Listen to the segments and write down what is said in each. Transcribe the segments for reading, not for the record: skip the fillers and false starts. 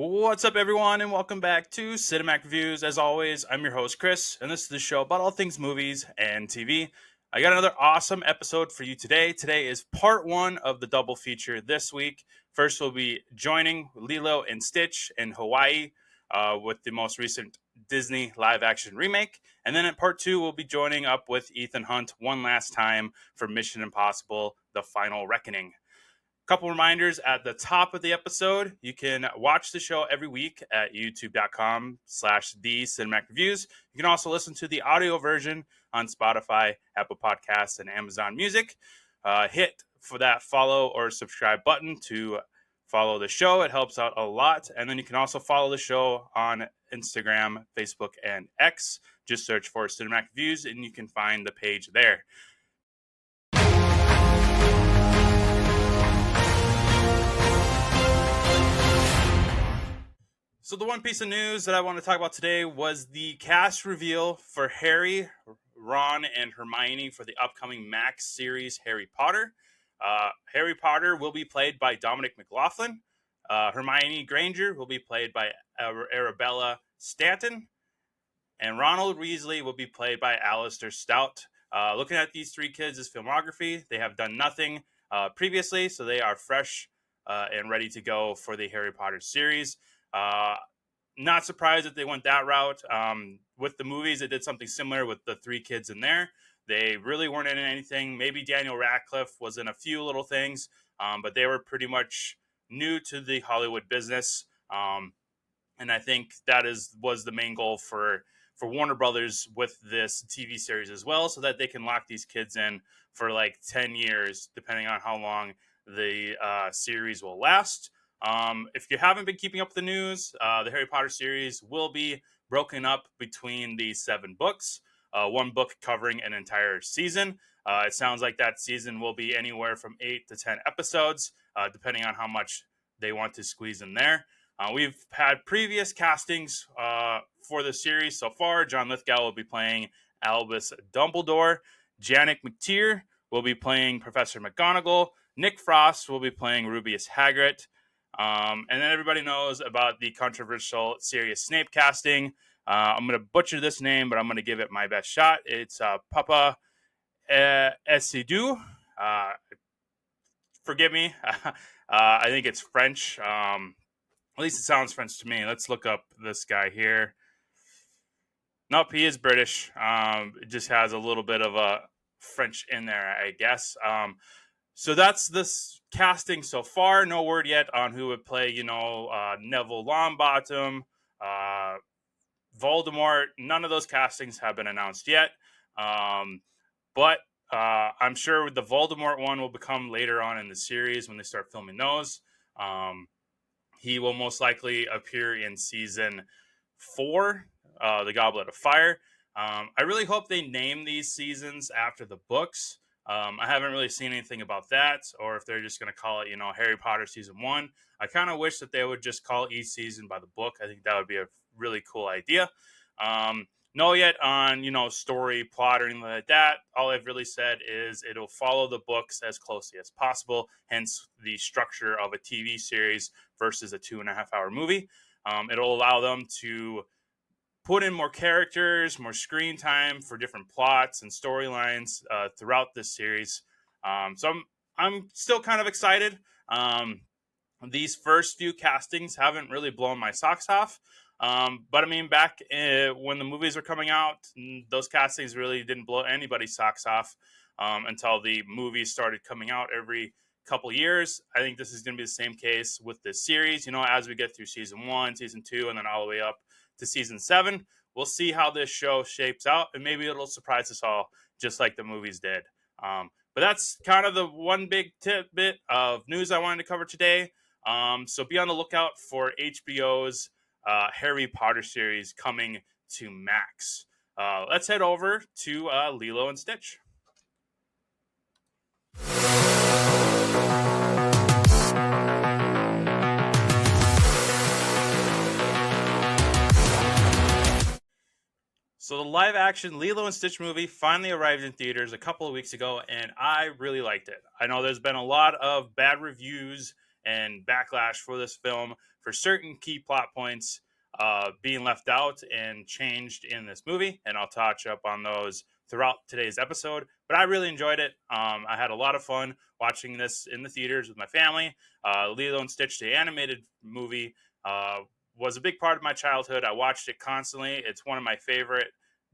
What's up, everyone, and welcome back to Cinematic Reviews. As always, I'm your host, Chris, and this is the show about all things movies and TV. I got another awesome episode for you today. Today is part one of the double feature this week. First, we'll be joining Lilo and Stitch in Hawaii with the most recent Disney live-action remake. And then in part two, we'll be joining up with Ethan Hunt one last time for Mission Impossible: The Final Reckoning. Couple reminders at the top of the episode. You can watch the show every week at youtube.com/the cinematic reviews. You can also listen to the audio version on Spotify, Apple Podcasts, and Amazon Music. Hit for that follow or subscribe button to follow the show. It helps out a lot. And then you can also follow the show on Instagram, Facebook, and X. Just search for Cinematic Reviews and you can find the page there. So the one piece of news that I want to talk about today was the cast reveal for Harry, Ron, and Hermione for the upcoming Max series Harry Potter. Harry Potter will be played by Dominic McLaughlin. Hermione Granger will be played by Arabella Stanton. And Ronald Weasley will be played by Alistair Stout. Looking at these three kids' filmography, they have done nothing previously, so they are fresh and ready to go for the Harry Potter series. Not surprised that they went that route. With the movies, they did something similar with the three kids in there. They really weren't in anything. Maybe Daniel Radcliffe was in a few little things, but they were pretty much new to the Hollywood business. And I think that was the main goal for Warner Brothers with this TV series as well, so that they can lock these kids in for like 10 years, depending on how long the series will last. If you haven't been keeping up with the news, the Harry Potter series will be broken up between the 7 books, one book covering an entire season. It sounds like that season will be anywhere from 8 to 10 episodes, depending on how much they want to squeeze in there. We've had previous castings for the series so far. John Lithgow will be playing Albus Dumbledore. Janet McTeer will be playing Professor McGonagall. Nick Frost will be playing Rubeus Hagrid. And then everybody knows about the controversial Sirius Snape casting. I'm going to butcher this name, but I'm going to give it my best shot. It's Papa Esidou. Forgive me. I think it's French. At least it sounds French to me. Let's look up this guy here. Nope, he is British. It just has a little bit of a French in there, I guess. So that's this casting so far. No word yet on who would play, Neville Longbottom, Voldemort. None of those castings have been announced yet. But I'm sure the Voldemort one will become later on in the series when they start filming those. He will most likely appear in season 4, The Goblet of Fire. I really hope they name these seasons after the books. I haven't really seen anything about that, or if they're just going to call it, Harry Potter Season 1. I kind of wish that they would just call each season by the book. I think that would be a really cool idea. No yet on, story, plot, or anything like that. All I've really said is it'll follow the books as closely as possible, hence the structure of a TV series versus a 2.5-hour movie. It'll allow them to put in more characters, more screen time for different plots and storylines throughout this series. So I'm still kind of excited. These first few castings haven't really blown my socks off. But I mean, back when the movies were coming out, those castings really didn't blow anybody's socks off until the movies started coming out every couple years. I think this is going to be the same case with this series. As we get through season 1, season 2, and then all the way up to season 7, we'll see how this show shapes out, and maybe it'll surprise us all, just like the movies did. But that's kind of the one big tidbit of news I wanted to cover today. So be on the lookout for HBO's Harry Potter series coming to Max. Let's head over to Lilo and Stitch. So the live-action Lilo and Stitch movie finally arrived in theaters a couple of weeks ago, and I really liked it. I know there's been a lot of bad reviews and backlash for this film for certain key plot points being left out and changed in this movie, and I'll touch up on those throughout today's episode. But I really enjoyed it. I had a lot of fun watching this in the theaters with my family. Lilo and Stitch, the animated movie, was a big part of my childhood. I watched it constantly. It's one of my favorite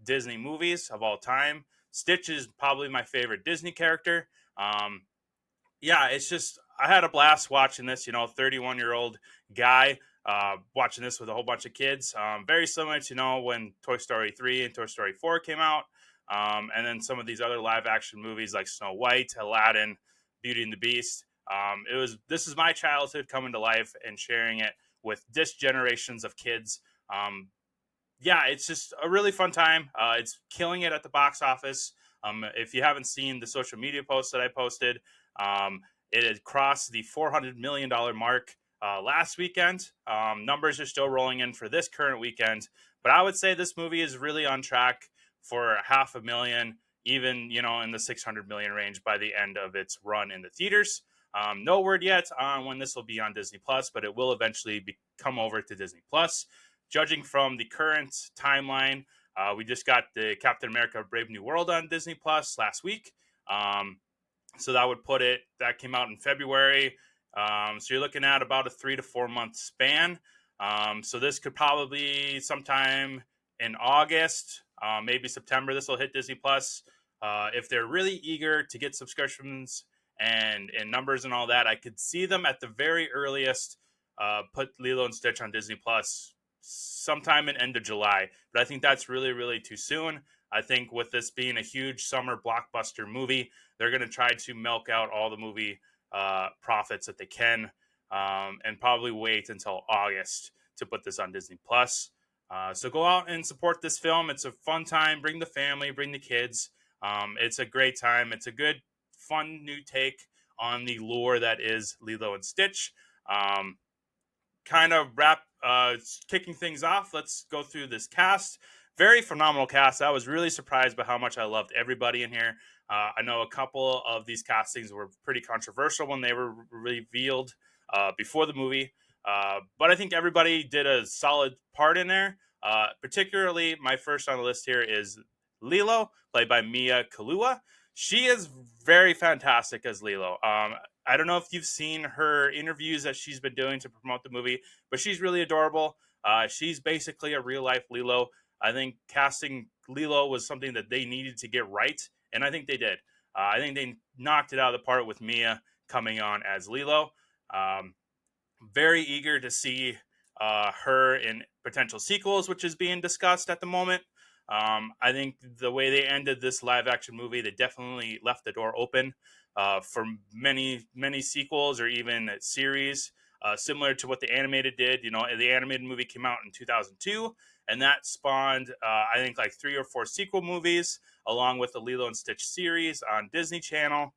Disney movies of all time. Stitch is probably my favorite Disney character. Um, yeah, it's just I had a blast watching this. 31-year-old guy watching this with a whole bunch of kids. Very similar to when Toy Story 3 and Toy Story 4 came out, and then some of these other live action movies like Snow White, Aladdin, Beauty and the Beast. This is my childhood coming to life and sharing it with this generations of kids. Yeah, it's just a really fun time. It's killing it at the box office. If you haven't seen the social media posts that I posted, um, it had crossed the $400 million mark last weekend. Numbers are still rolling in for this current weekend, but I would say this movie is really on track for 500,000, even in the 600 million range by the end of its run in the theaters. No word yet on when this will be on Disney Plus, but it will eventually come over to Disney Plus. Judging from the current timeline, we just got the Captain America Brave New World on Disney Plus last week. So that would put it, that came out in February. So you're looking at about a 3 to 4 month span. So this could probably sometime in August, maybe September, this will hit Disney Plus. If they're really eager to get subscriptions and numbers and all that, I could see them at the very earliest put Lilo and Stitch on Disney Plus sometime in end of July. But I think that's really, really too soon. I think with this being a huge summer blockbuster movie, they're going to try to milk out all the movie profits that they can, and probably wait until August to put this on Disney Plus. So go out and support this film. It's a fun time. Bring the family, bring the kids. It's a great time. It's a good, fun new take on the lore that is Lilo and Stitch. Kind of kicking things off, let's go through this cast. Very phenomenal cast. I was really surprised by how much I loved everybody in here. I know a couple of these castings were pretty controversial when they were revealed before the movie, but I think everybody did a solid part in there. Particularly, my first on the list here is Lilo, played by Mia Kalua. She is very fantastic as Lilo. I don't know if you've seen her interviews that she's been doing to promote the movie, but she's really adorable. She's basically a real life Lilo. I think casting Lilo was something that they needed to get right, and I think they did. I think they knocked it out of the park with Mia coming on as Lilo. Very eager to see her in potential sequels, which is being discussed at the moment. I think the way they ended this live action movie, they definitely left the door open for many sequels or even series, similar to what the animated did. The animated movie came out in 2002, and that spawned, I think, like 3 or 4 sequel movies, along with the Lilo and Stitch series on Disney Channel.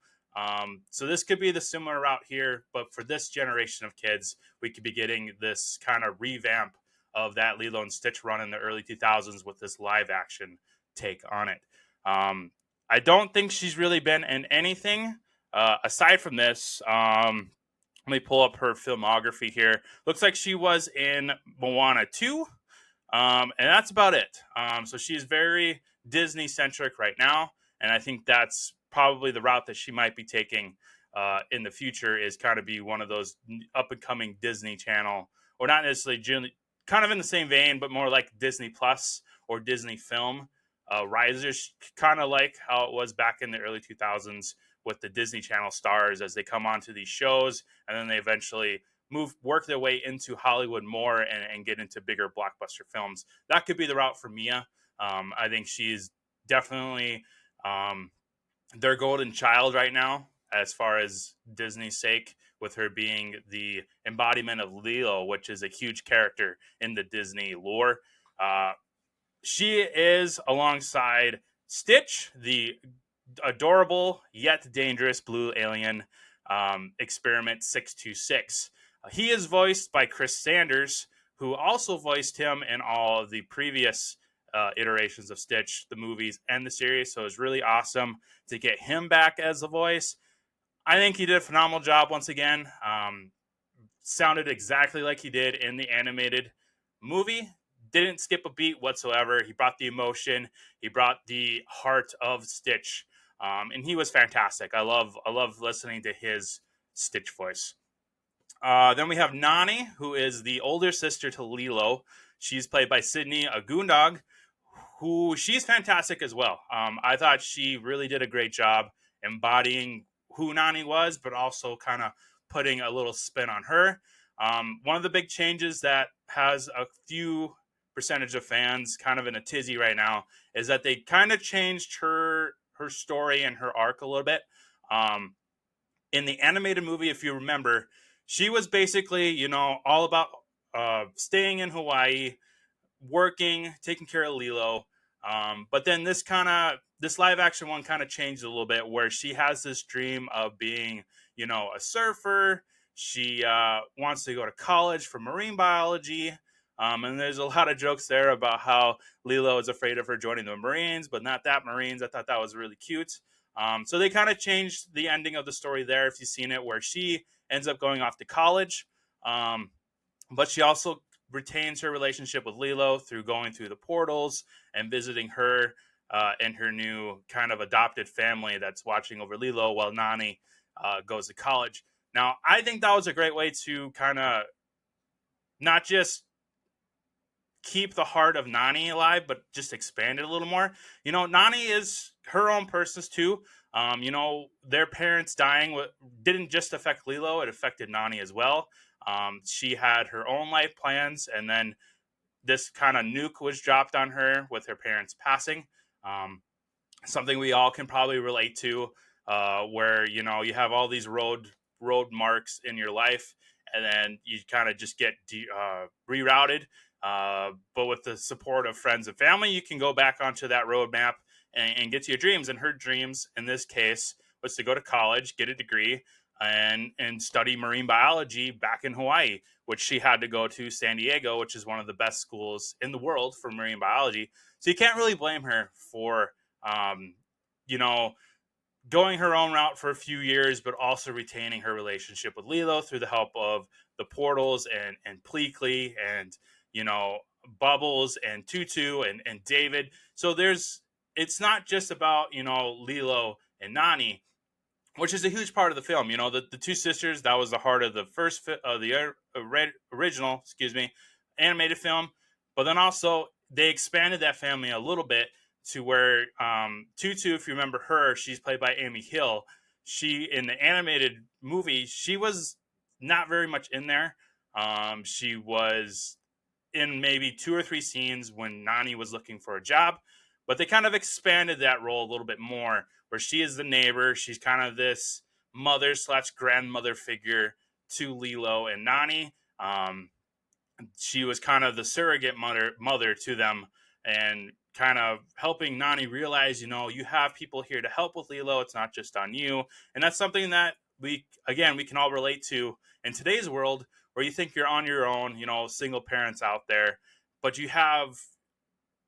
So this could be the similar route here, but for this generation of kids, we could be getting this kind of revamp of that Lilo and Stitch run in the early 2000s with this live action take on it. I don't think she's really been in anything aside from this. Let me pull up her filmography here. Looks like she was in Moana 2, and that's about it. So she's very Disney centric right now, and I think that's probably the route that she might be taking in the future, is kind of be one of those up and coming Disney Channel, or not necessarily kind of in the same vein, but more like Disney Plus or Disney Film risers, kind of like how it was back in the early 2000s with the Disney Channel stars as they come onto these shows, and then they eventually work their way into Hollywood more and get into bigger blockbuster films. That could be the route for Mia. I think she's definitely their golden child right now, as far as Disney's sake, with her being the embodiment of Lilo, which is a huge character in the Disney lore. She is alongside Stitch, the adorable yet dangerous blue alien, Experiment 626. He is voiced by Chris Sanders, who also voiced him in all of the previous iterations of Stitch, the movies and the series. So it was really awesome to get him back as the voice. I think he did a phenomenal job once again. sounded exactly like he did in the animated movie. Didn't skip a beat whatsoever. He brought the emotion. He brought the heart of Stitch, and he was fantastic. I love listening to his Stitch voice. Then we have Nani, who is the older sister to Lilo. She's played by Sydney Agundog, who she's fantastic as well. I thought she really did a great job embodying who Nani was, but also kind of putting a little spin on her. One of the big changes that has a few percentage of fans kind of in a tizzy right now is that they kind of changed her story and her arc a little bit. Um, in the animated movie, if you remember, she was basically, all about staying in Hawaii, working, taking care of Lilo. But then this live action one kind of changed a little bit, where she has this dream of being, a surfer. She wants to go to college for marine biology. And there's a lot of jokes there about how Lilo is afraid of her joining the Marines, but not that Marines. I thought that was really cute. So they kind of changed the ending of the story there, if you've seen it, where she ends up going off to college. Um, but she also retains her relationship with Lilo through going through the portals and visiting her and her new kind of adopted family that's watching over Lilo while Nani goes to college. Now, I think that was a great way to kind of not just keep the heart of Nani alive, but just expand it a little more. Nani is her own person too. Their parents dying didn't just affect Lilo; it affected Nani as well. She had her own life plans, and then this kind of nuke was dropped on her with her parents passing. Um, Something we all can probably relate to, where you have all these road marks in your life, and then you kind of just get rerouted. But with the support of friends and family, you can go back onto that roadmap and get to your dreams. And her dreams, in this case, was to go to college, get a degree, and study marine biology back in Hawaii, which she had to go to San Diego, which is one of the best schools in the world for marine biology. So you can't really blame her for um, you know, going her own route for a few years, but also retaining her relationship with Lilo through the help of the portals and Pleakley and you know Bubbles and Tutu and David. So it's not just about Lilo and Nani, which is a huge part of the film. The two sisters, that was the heart of the first original, excuse me, animated film. But then also they expanded that family a little bit to where Tutu, if you remember her, she's played by Amy Hill. She in the animated movie, she was not very much in there. She was in maybe two or three scenes when Nani was looking for a job, but they kind of expanded that role a little bit more, where she is the neighbor. She's kind of this mother slash grandmother figure to Lilo and Nani. She was kind of the surrogate mother to them, and kind of helping Nani realize, you have people here to help with Lilo. It's not just on you, and that's something that we can all relate to in today's world, where you think you're on your own, single parents out there, but you have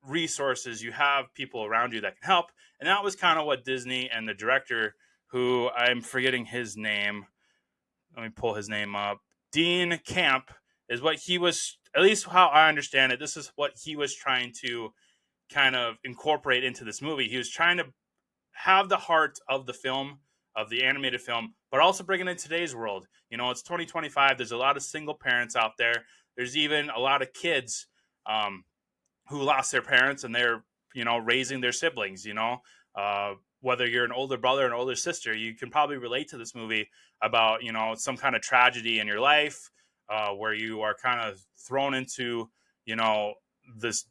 resources, you have people around you that can help. And that was kind of what Disney and the director, who I'm forgetting his name, let me pull his name up, Dean Camp, is what he was, at least how I understand it, this is what he was trying to kind of incorporate into this movie. He was trying to have the heart of the film, of the animated film, but also bring it in today's world. It's 2025. There's a lot of single parents out there. There's even a lot of kids um, who lost their parents, and they're raising their siblings. Whether you're an older brother or an older sister, you can probably relate to this movie about some kind of tragedy in your life, where you are kind of thrown into this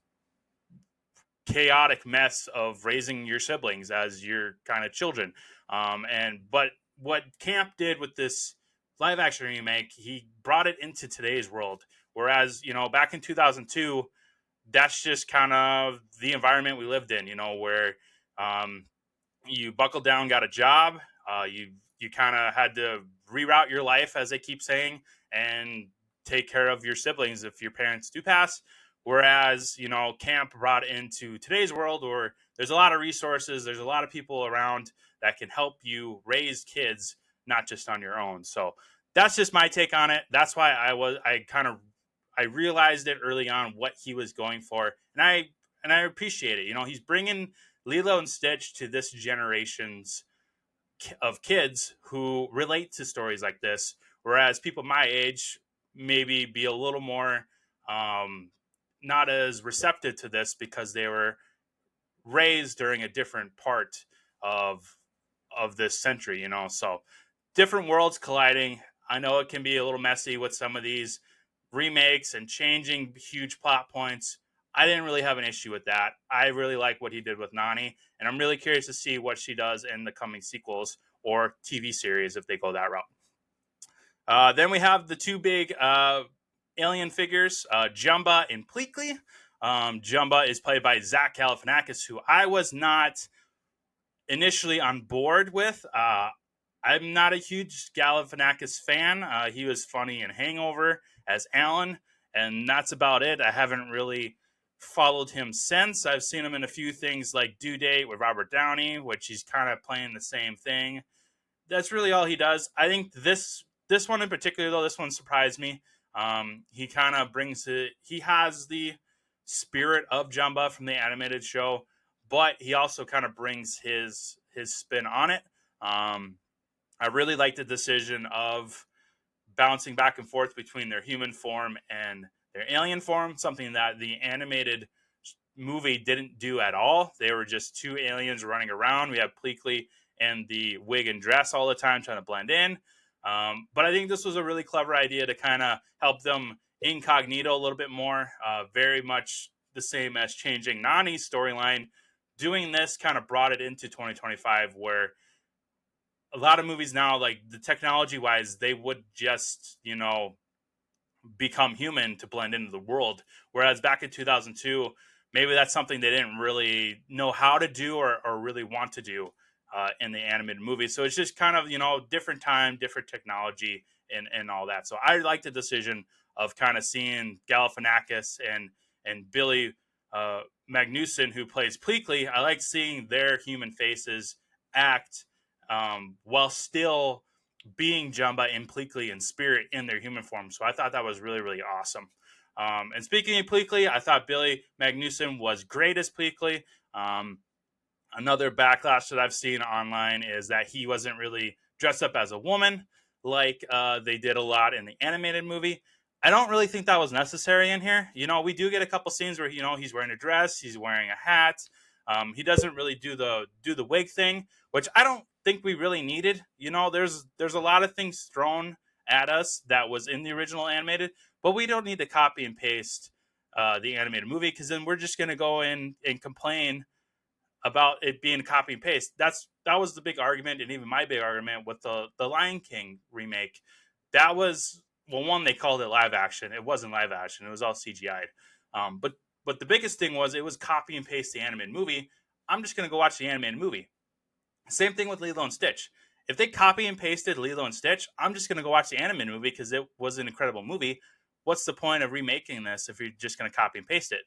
chaotic mess of raising your siblings as your kind of children. But what Camp did with this live action remake, he brought it into today's world. Whereas back in 2002, that's just kind of the environment we lived in. Where um, you buckled down, got a job, you kind of had to reroute your life, as they keep saying, and take care of your siblings if your parents do pass. Whereas Camp brought into today's world, where there's a lot of resources, there's a lot of people around that can help you raise kids, not just on your own. So that's just my take on it. That's why I realized it early on what he was going for, and I appreciate it. You know, he's bringing Lilo and Stitch to this generation's of kids who relate to stories like this, whereas people my age maybe be a little more um, not as receptive to this because they were raised during a different part of this century, you know. So different worlds colliding. I know it can be a little messy with some of these remakes and changing huge plot points. I didn't really have an issue with that. I really like what he did with Nani, and I'm really curious to see what she does in the coming sequels or TV series if they go that route. Then we have the two big alien figures, Jumba and Pleakley. Jumba is played by Zach Galifianakis, who I was not initially on board with. I'm not a huge Galifianakis fan. He was funny in Hangover as Alan, and that's about it. I haven't really followed him since. I've seen him in a few things like Due Date with Robert Downey, which he's kind of playing the same thing. That's really all he does. I think this one in particular, though, this one surprised me. He kind of brings it. He has the spirit of Jumba from the animated show, but he also kind of brings his spin on it. I really like the decision of bouncing back and forth between their human form and their alien form, something that the animated movie didn't do at all. They were just two aliens running around. We have Pleakley and the wig and dress all the time trying to blend in. But I think this was a really clever idea to kind of help them incognito a little bit more. Very much the same as changing Nani's storyline. Doing this kind of brought it into 2025 where a lot of movies now, like the technology wise, they would just, you know, become human to blend into the world. Whereas back in 2002, maybe that's something they didn't really know how to do or really want to do in the animated movie. So it's just kind of, you know, different time, different technology, and all that. So I like the decision of kind of seeing Galifianakis and Billy Magnuson, who plays Pleakley. I like seeing their human faces act while still being Jumba and Pleakley in spirit in their human form. So I thought that was really, really awesome. And speaking of Pleakley, I thought Billy Magnuson was great as Pleakley. Another backlash that I've seen online is that he wasn't really dressed up as a woman like they did a lot in the animated movie. I don't really think that was necessary in here. You know, we do get a couple scenes where, you know, he's wearing a dress, he's wearing a hat. He doesn't really do the wig thing, which I don't think we really needed. You know, there's a lot of things thrown at us that was in the original animated, but we don't need to copy and paste the animated movie because then we're just going to go in and complain about it being copy and paste. That was the big argument, and even my big argument with the Lion King remake. That was, well, one, they called it live action. It wasn't live action. It was all CGI'd. But the biggest thing was it was copy and paste the animated movie. I'm just gonna go watch the animated movie. Same thing with Lilo and Stitch. If they copy and pasted Lilo and Stitch, I'm just gonna go watch the animated movie because it was an incredible movie. What's the point of remaking this if you're just gonna copy and paste it?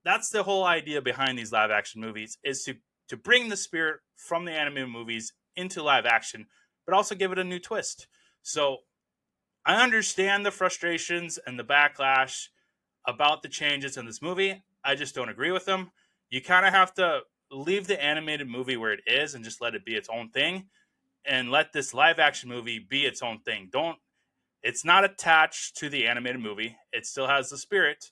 That's the whole idea behind these live action movies is to bring the spirit from the animated movies into live action, but also give it a new twist. So I understand the frustrations and the backlash about the changes in this movie. I just don't agree with them. You kind of have to leave the animated movie where it is and just let it be its own thing and let this live action movie be its own thing. Don't It's not attached to the animated movie. It still has the spirit,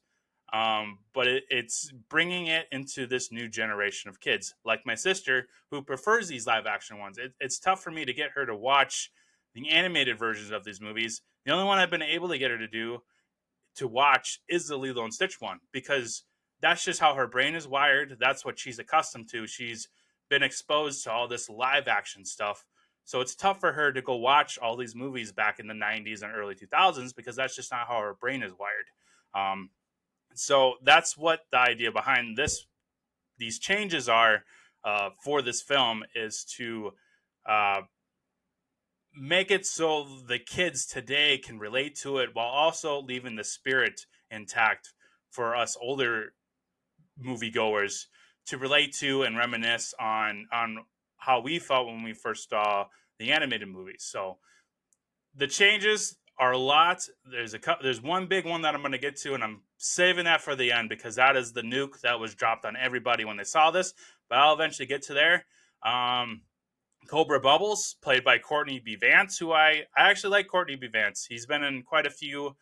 but it's bringing it into this new generation of kids, like my sister, who prefers these live action ones. It's tough for me to get her to watch the animated versions of these movies. The only one I've been able to get her to watch is the Lilo and Stitch one because that's just how her brain is wired. That's what she's accustomed to. She's been exposed to all this live action stuff. So it's tough for her to go watch all these movies back in the 90s and early 2000s because that's just not how her brain is wired. Um, so that's what the idea behind these changes are for this film is to uh, make it so the kids today can relate to it while also leaving the spirit intact for us older moviegoers to relate to and reminisce on how we felt when we first saw the animated movies. So The changes are a lot. There's one big one that I'm going to get to, and I'm saving that for the end because that is the nuke that was dropped on everybody when they saw this. But I'll eventually get to there. Um, Cobra Bubbles, played by Courtney B. Vance, who I actually like Courtney B. Vance. He's been in quite a few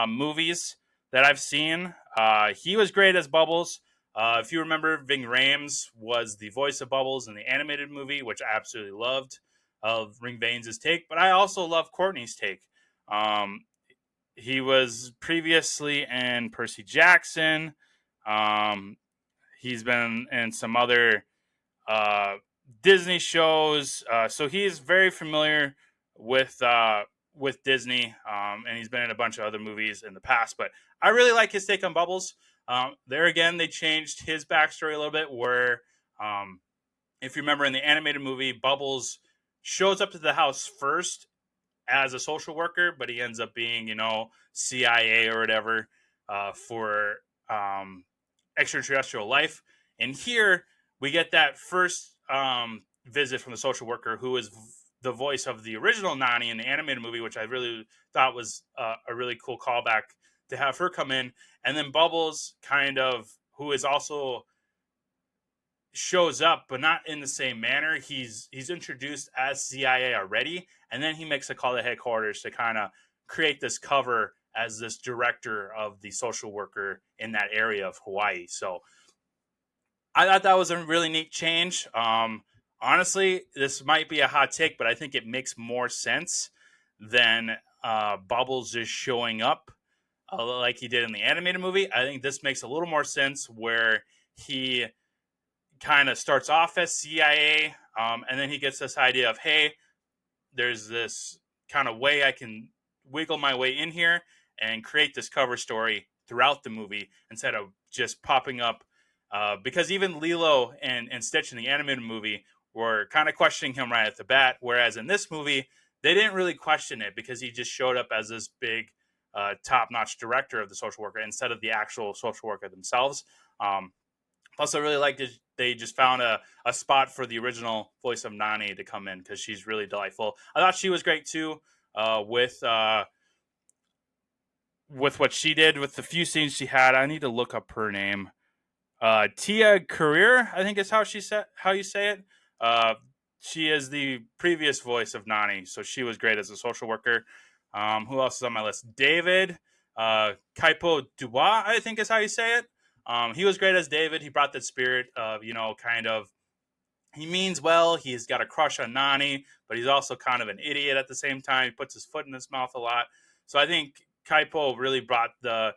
movies that I've seen. He was great as Bubbles. If you remember, Ving Rhames was the voice of Bubbles in the animated movie, which I absolutely loved, of Ring Vanes' take. But I also love Courtney's take. Um, he was previously in Percy Jackson. Um, he's been in some other uh, Disney shows. So he's very familiar with Disney, and he's been in a bunch of other movies in the past. But I really like his take on Bubbles. There again, they changed his backstory a little bit. Where, if you remember in the animated movie, Bubbles shows up to the house first as a social worker, but he ends up being, CIA or whatever for extraterrestrial life. And here we get that first visit from the social worker, who is the voice of the original Nani in the animated movie, which I really thought was a really cool callback to have her come in. And then Bubbles, kind of, who is also shows up, but not in the same manner. He's introduced as CIA already, and then he makes a call to headquarters to kind of create this cover as this director of the social worker in that area of Hawaii. So I thought that was a really neat change. Honestly, this might be a hot take, but I think it makes more sense than Bubbles just showing up like he did in the animated movie. I think this makes a little more sense where he kind of starts off as CIA, and then he gets this idea of, hey, there's this kind of way I can wiggle my way in here and create this cover story throughout the movie instead of just popping up. Because even Lilo and Stitch in the animated movie were kind of questioning him right at the bat, whereas in this movie, they didn't really question it because he just showed up as this big, top-notch director of the social worker instead of the actual social worker themselves. Plus, I really liked it. They just found a spot for the original voice of Nani to come in because she's really delightful. I thought she was great too, with what she did with the few scenes she had. I need to look up her name. Tia Career, I think is how you say it. Uh, she is the previous voice of Nani, so she was great as a social worker. Who else is on my list? David Kaipo Dubois, I think is how you say it. He was great as David. He brought that spirit of, kind of, he means well. He's got a crush on Nani, but he's also kind of an idiot at the same time. He puts his foot in his mouth a lot. So I think Kaipo really brought the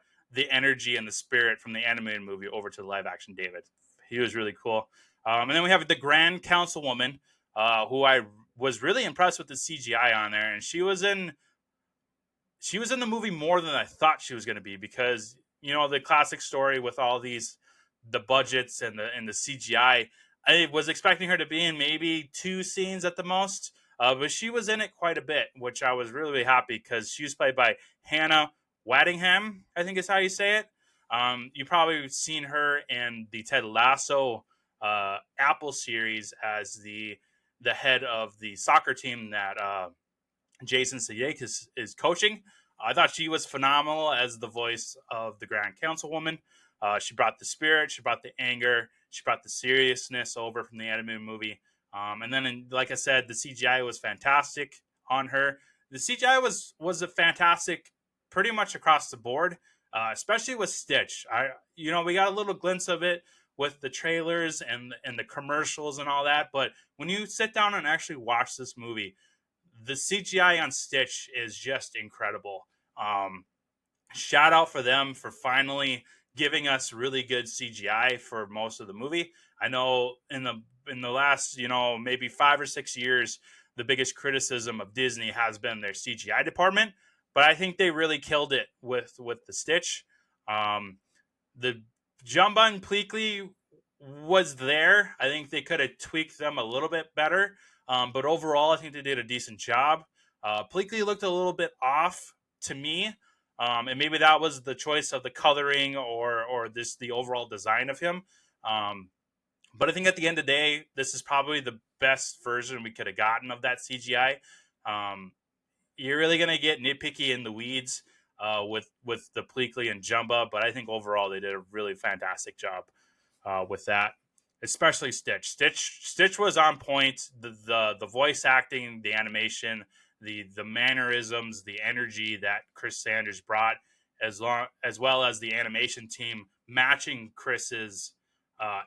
energy and the spirit from the animated movie over to the live action David. He was really cool. And then we have the Grand Councilwoman, who I was really impressed with the CGI on there, and she was in the movie more than I thought she was going to be because the classic story with all the budgets and the CGI. I was expecting her to be in maybe 2 scenes at the most, but she was in it quite a bit, which I was really, really happy because she was played by Hannah Waddingham, I think is how you say it. You probably seen her in the Ted Lasso Apple series as the head of the soccer team that Jason Sudeikis is coaching. I thought she was phenomenal as the voice of the Grand Councilwoman. She brought the spirit, she brought the anger, she brought the seriousness over from the animated movie. And then, like I said, the CGI was fantastic on her. The CGI was a fantastic, pretty much across the board, especially with Stitch. We got a little glimpse of it with the trailers and the commercials and all that, but when you sit down and actually watch this movie, the CGI on Stitch is just incredible. Shout out for them for finally giving us really good CGI for most of the movie. I know in the last, maybe 5 or 6 years, the biggest criticism of Disney has been their CGI department, but I think they really killed it with the Stitch. The Jumba and Pleakley was there. I think they could have tweaked them a little bit better. But overall, I think they did a decent job. Pleakley looked a little bit off to me. And maybe that was the choice of the coloring or the overall design of him. But I think at the end of the day, this is probably the best version we could have gotten of that CGI. you're really gonna get nitpicky in the weeds with the Pleakley and Jumba, but I think overall they did a really fantastic job with that, especially Stitch. Stitch was on point. The voice acting, the animation, the mannerisms, the energy that Chris Sanders brought, as well as the animation team matching Chris's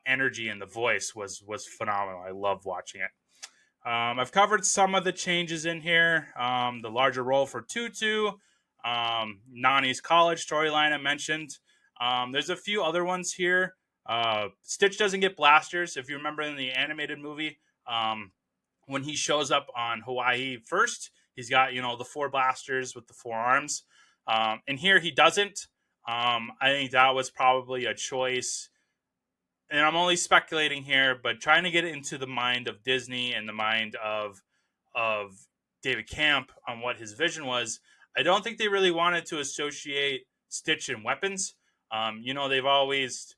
energy and the voice was phenomenal. I love watching it. I've covered some of the changes in here. The larger role for Tutu, Nani's college storyline I mentioned. There's a few other ones here. Stitch doesn't get blasters. If you remember in the animated movie, when he shows up on Hawaii first, he's got the 4 blasters with the 4 arms. And here he doesn't. I think that was probably a choice, and I'm only speculating here, but trying to get into the mind of Disney and the mind of David Camp on what his vision was. I don't think they really wanted to associate Stitch and weapons. They've always,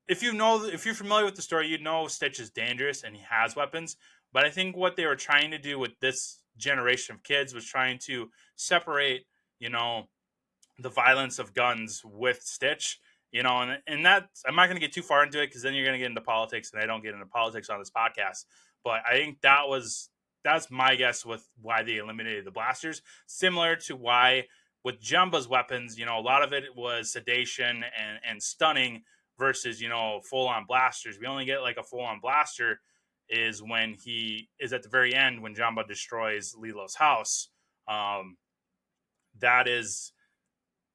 if you're familiar with the story, Stitch is dangerous and he has weapons. But I think what they were trying to do with this generation of kids was trying to separate, the violence of guns with Stitch. And that, I'm not going to get too far into it because then you're going to get into politics, and I don't get into politics on this podcast. But I think that's my guess with why they eliminated the blasters. Similar to why with Jumba's weapons, a lot of it was sedation and stunning versus full on blasters. We only get like a full on blaster is when he is at the very end when Jumba destroys Lilo's house. That is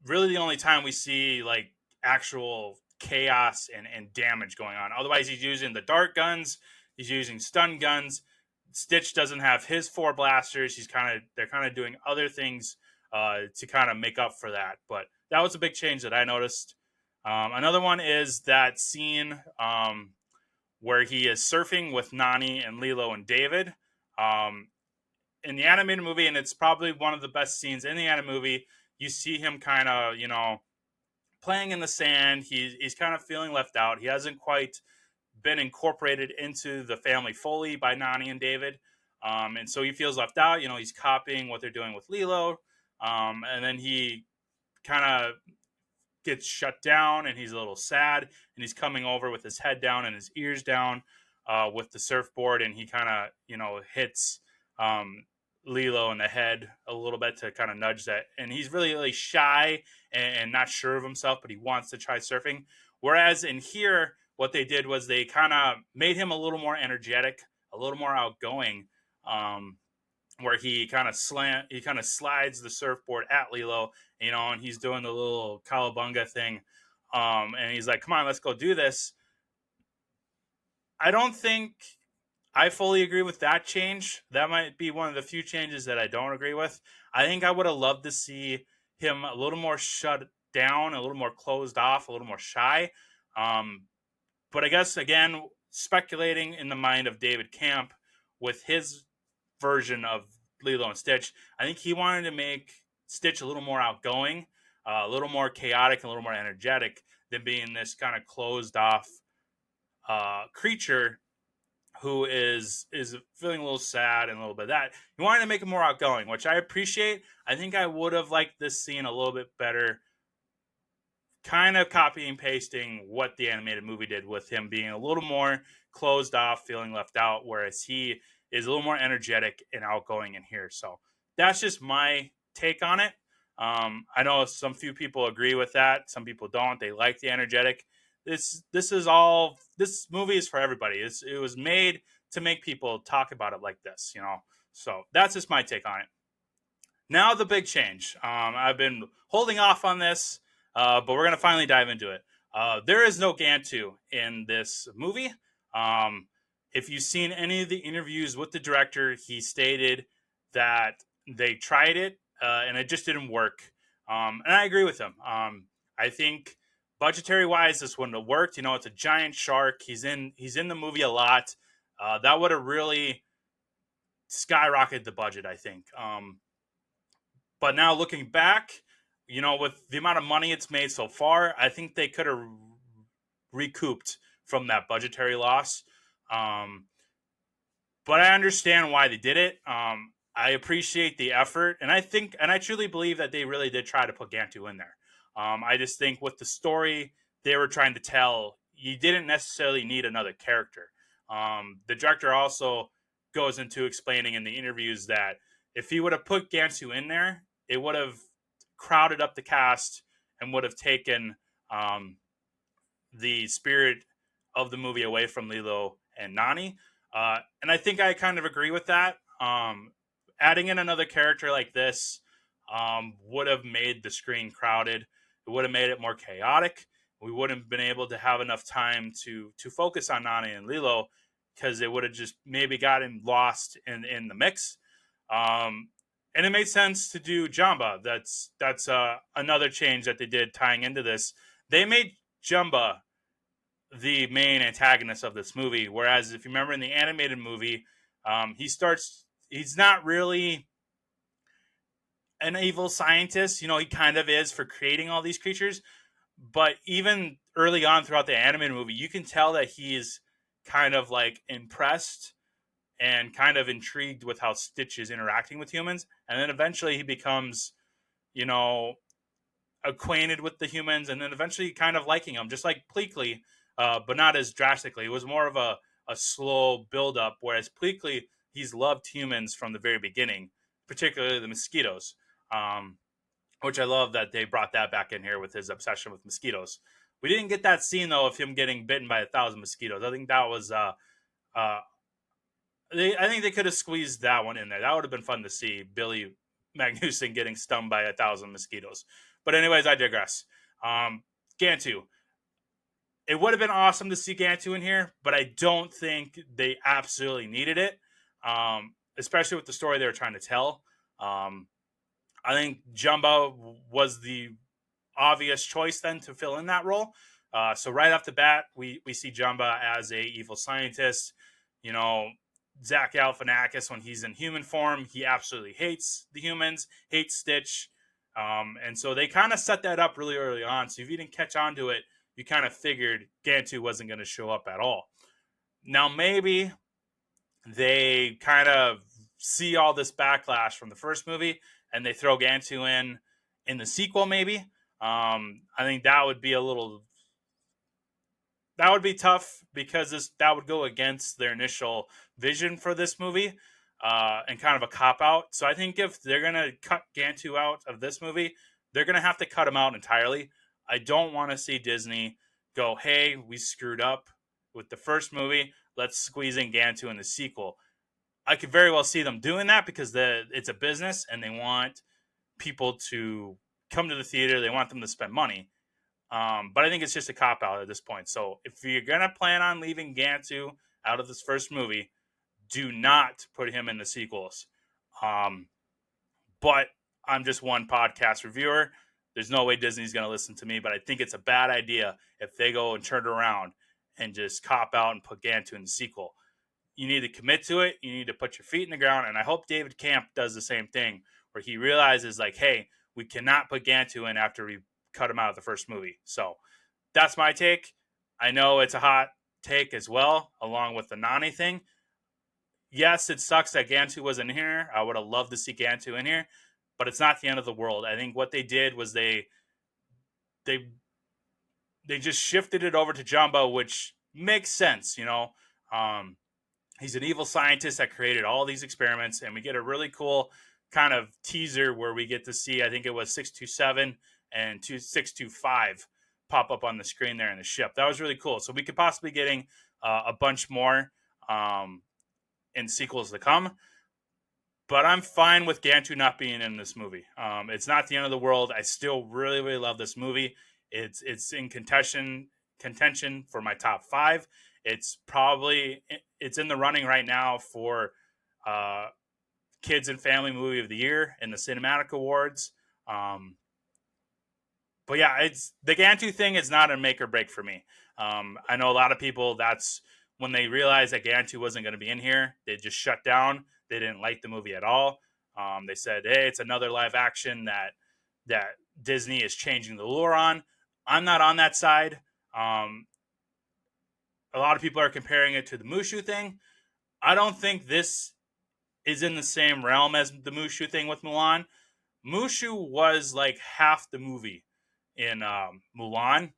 really the only time we see like actual chaos and damage going on. Otherwise, he's using the dart guns, he's using stun guns. Stitch doesn't have his 4 blasters. They're kind of doing other things to kind of make up for that. But that was a big change that I noticed. Another one is that scene where he is surfing with Nani and Lilo and David. In the animated movie, and it's probably one of the best scenes in the animated movie, you see him kind of, playing in the sand. He's kind of feeling left out. He hasn't quite been incorporated into the family fully by Nani and David. And so he feels left out. He's copying what they're doing with Lilo. And then he kind of gets shut down and he's a little sad. And he's coming over with his head down and his ears down with the surfboard. And he kind of, hits Lilo in the head a little bit to kind of nudge that. And he's really, really shy and not sure of himself, but he wants to try surfing. Whereas in here, what they did was they kind of made him a little more energetic, a little more outgoing, where he kind of slides the surfboard at Lilo, and he's doing the little cowabunga thing. And he's like, come on, let's go do this. I don't think I fully agree with that change. That might be one of the few changes that I don't agree with. I think I would have loved to see him a little more shut down, a little more closed off, a little more shy. But I guess, again, speculating in the mind of David Camp with his version of Lilo and Stitch, I think he wanted to make Stitch a little more outgoing, a little more chaotic, a little more energetic than being this kind of closed off creature who is feeling a little sad and a little bit of that. He wanted to make him more outgoing, which I appreciate. I think I would have liked this scene a little bit better, kind of copying and pasting what the animated movie did with him being a little more closed off, feeling left out, whereas he is a little more energetic and outgoing in here. So that's just my take on it. I know some few people agree with that. Some people don't. They like the energetic. This movie is for everybody. It was made to make people talk about it like this, So that's just my take on it. Now the big change. I've been holding off on this, but we're gonna finally dive into it. There is no Gantu in this movie. If you've seen any of the interviews with the director, he stated that they tried it and it just didn't work. And I agree with him. I think budgetary wise, this wouldn't have worked. It's a giant shark. He's in the movie a lot. That would have really skyrocketed the budget, I think. But now looking back, with the amount of money it's made so far, I think they could have recouped from that budgetary loss. But I understand why they did it. I appreciate the effort, and I truly believe that they really did try to put Gantu in there. I just think with the story they were trying to tell, you didn't necessarily need another character. The director also goes into explaining in the interviews that if he would have put Gantu in there, it would have crowded up the cast and would have taken um, the spirit of the movie away from Lilo and Nani. And I think I kind of agree with that. Adding in another character like this would have made the screen crowded. It would have made it more chaotic. We wouldn't have been able to have enough time to focus on Nani and Lilo because it would have just maybe gotten lost in the mix. Um, and it made sense to do Jamba. That's another change that they did tying into this. They made Jumba the main antagonist of this movie. Whereas if you remember in the animated movie, he's not really an evil scientist. You know, he kind of is for creating all these creatures. But even early on throughout the animated movie, you can tell that he's kind of like impressed and kind of intrigued with how Stitch is interacting with humans. And then eventually he becomes, you know, acquainted with the humans and then eventually kind of liking them, just like Pleakley, but not as drastically. It was more of a slow build up, whereas Pleakley, he's loved humans from the very beginning, particularly the mosquitoes, um, which I love that they brought that back in here with his obsession with mosquitoes. We didn't get that scene, though, of him getting bitten by 1,000 mosquitoes. I think that was. Uh, I think they could have squeezed that one in there. That would have been fun to see Billy Magnuson getting stung by 1,000 mosquitoes. But anyways, I digress. Gantu. It would have been awesome to see Gantu in here, but I don't think they absolutely needed it, especially with the story they were trying to tell. Um, I think Jumbo was the obvious choice then to fill in that role. So right off the bat, we see Jumba as a evil scientist. You know, Zach Galifianakis when he's in human form, he absolutely hates the humans, hates Stitch, and so they kind of set that up really early on. So if you didn't catch on to it, you kind of figured Gantu wasn't going to show up at all. Now maybe they kind of see all this backlash from the first movie and they throw Gantu in the sequel maybe. I think that would be tough because that would go against their initial vision for this movie, and kind of a cop out. So I think if they're gonna cut Gantu out of this movie, they're gonna have to cut him out entirely. I don't want to see Disney go, "Hey, we screwed up with the first movie. Let's squeeze in Gantu in the sequel." I could very well see them doing that because it's a business and they want people to come to the theater. They want them to spend money. But I think it's just a cop out at this point. So if you're gonna plan on leaving Gantu out of this first movie, do not put him in the sequels. Um, but I'm just one podcast reviewer. There's no way Disney's gonna listen to me, but I think it's a bad idea if they go and turn it around and just cop out and put Gantu in the sequel. You need to commit to it. You need to put your feet in the ground. And I hope David Camp does the same thing where he realizes, like, hey, we cannot put Gantu in after we cut him out of the first movie. So that's my take. I know it's a hot take as well, along with the Nani thing. Yes, it sucks that Gantu wasn't here. I would have loved to see Gantu in here, but it's not the end of the world. I think what they did was they they just shifted it over to Jumbo, which makes sense, you know. Um, he's an evil scientist that created all these experiments, and we get a really cool kind of teaser where we get to see, I think it was 627 and 625 pop up on the screen there in the ship. That was really cool. So we could possibly getting a bunch more in sequels to come. But I'm fine with Gantu not being in this movie. It's not the end of the world. I still really, really love this movie. It's in contention for my top 5. It's in the running right now for uh, Kids and Family Movie of the Year in the Cinematic Awards. But yeah, it's the Gantu thing is not a make or break for me. I know a lot of people. That's when they realized that Gantu wasn't going to be in here. They just shut down. They didn't like the movie at all. They said, "Hey, it's another live action that Disney is changing the lure on." I'm not on that side. A lot of people are comparing it to the Mushu thing. I don't think this is in the same realm as the Mushu thing with Mulan. Mushu was like half the movie in Mulan.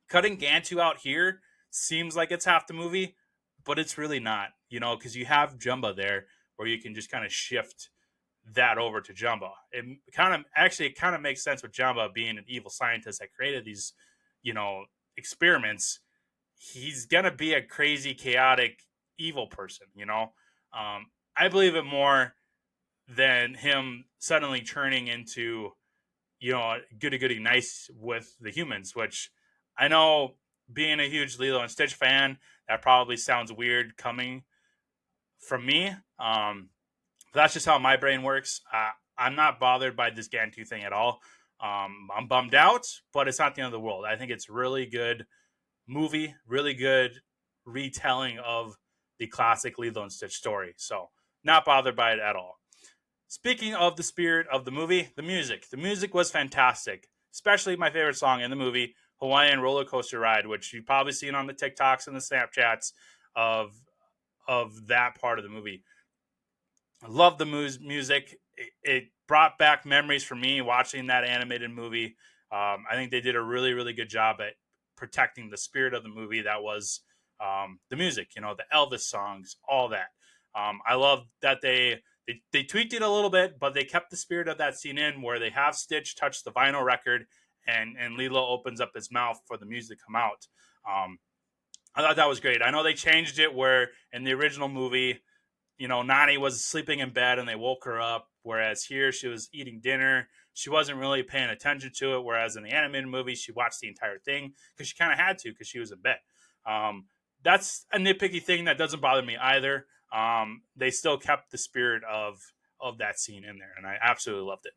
Cutting Gantu out here seems like it's half the movie, but it's really not, because you have Jumba there where you can just kind of shift that over to Jumba. It kind of makes sense with Jumba being an evil scientist that created these, experiments. He's gonna be a crazy, chaotic, evil person. I believe it more than him suddenly turning into goody goody nice with the humans, which I know, being a huge Lilo and Stitch fan, that probably sounds weird coming from me. But that's just how my brain works. I'm not bothered by this Gantu thing at all. I'm bummed out, but it's not the end of the world. I think it's really good movie, really good retelling of the classic Lilo and Stitch story. So not bothered by it at all. Speaking of the spirit of the movie, the music. The music was fantastic, especially my favorite song in the movie, Hawaiian Roller Coaster Ride, which you've probably seen on the TikToks and the Snapchats of that part of the movie. I love the music. It brought back memories for me watching that animated movie. I think they did a really, really good job at protecting the spirit of the movie. That was the music, the Elvis songs, all that. I love that they tweaked it a little bit, but they kept the spirit of that scene in where they have Stitch touch the vinyl record and Lilo opens up his mouth for the music to come out. I thought that was great. I know they changed it where in the original movie, Nani was sleeping in bed and they woke her up, whereas here she was eating dinner. She wasn't really paying attention to it, whereas in the animated movie, she watched the entire thing because she kind of had to because she was in bed. That's a nitpicky thing that doesn't bother me either. They still kept the spirit of that scene in there, and I absolutely loved it.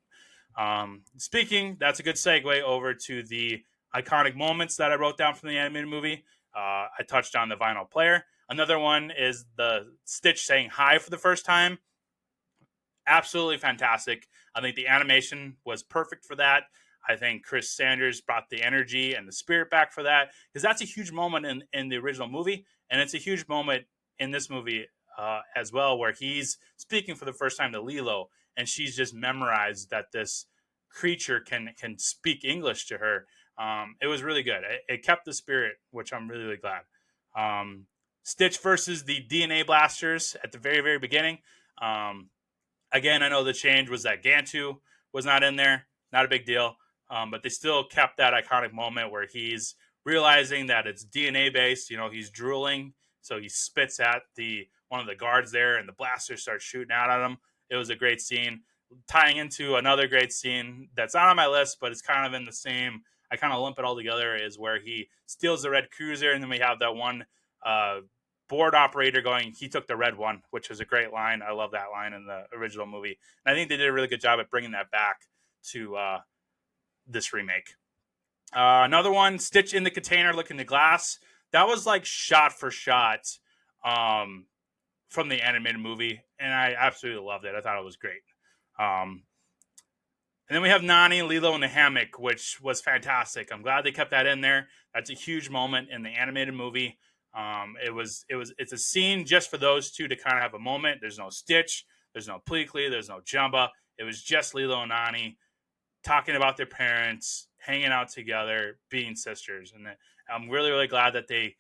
That's a good segue over to the iconic moments that I wrote down from the animated movie. I touched on the vinyl player. Another one is the Stitch saying hi for the first time. Absolutely fantastic. I think the animation was perfect for that. I think Chris Sanders brought the energy and the spirit back for that because that's a huge moment in the original movie, and it's a huge moment in this movie as well, where he's speaking for the first time to Lilo, and she's just memorized that this creature can speak English to her. It was really good. It kept the spirit, which I'm really, really glad. Stitch versus the DNA blasters at the very, very beginning. Again, I know the change was that Gantu was not in there. Not a big deal. But they still kept that iconic moment where he's realizing that it's DNA based. He's drooling. So he spits at one of the guards there and the blaster starts shooting out at him. It was a great scene. Tying into another great scene that's not on my list, but it's kind of in the same, I kind of lump it all together, is where he steals the red cruiser, and then we have that one board operator going, he took the red one, which was a great line. I love that line in the original movie. And I think they did a really good job at bringing that back to this remake. Another one, Stitch in the container looking the glass. That was like shot for shot from the animated movie, and I absolutely loved it. I thought it was great. And then we have Nani, Lilo in the hammock, which was fantastic. I'm glad they kept that in there. That's a huge moment in the animated movie. It's a scene just for those two to kind of have a moment. There's no Stitch, there's no Pleakley, there's no Jumba. It was just Lilo and Nani talking about their parents, hanging out together, being sisters. And I'm really, really glad that they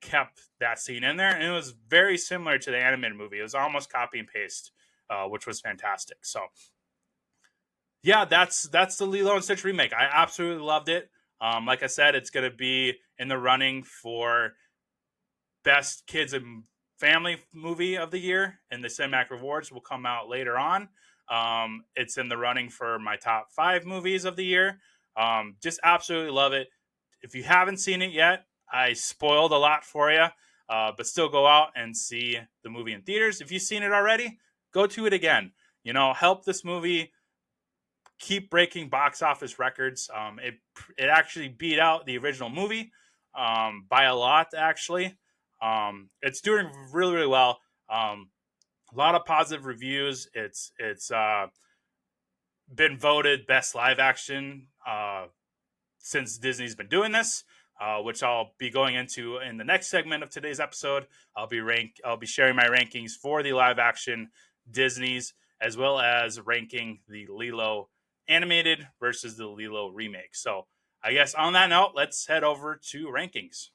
kept that scene in there. And it was very similar to the animated movie. It was almost copy and paste, which was fantastic. So yeah, that's the Lilo and Stitch remake. I absolutely loved it. Like I said, it's going to be in the running for Best Kids and Family Movie of the Year, and the Cinematic Rewards will come out later on. It's in the running for my top 5 movies of the year. Just absolutely love it. If you haven't seen it yet, I spoiled a lot for you, but still go out and see the movie in theaters. If you've seen it already, go to it again. Help this movie keep breaking box office records. It actually beat out the original movie by a lot, actually. It's doing really, really well. A lot of positive reviews. It's been voted best live action since Disney's been doing this, which I'll be going into in the next segment of today's episode. I'll be sharing my rankings for the live action Disney's, as well as ranking the Lilo animated versus the Lilo remake. So I guess on that note, let's head over to rankings.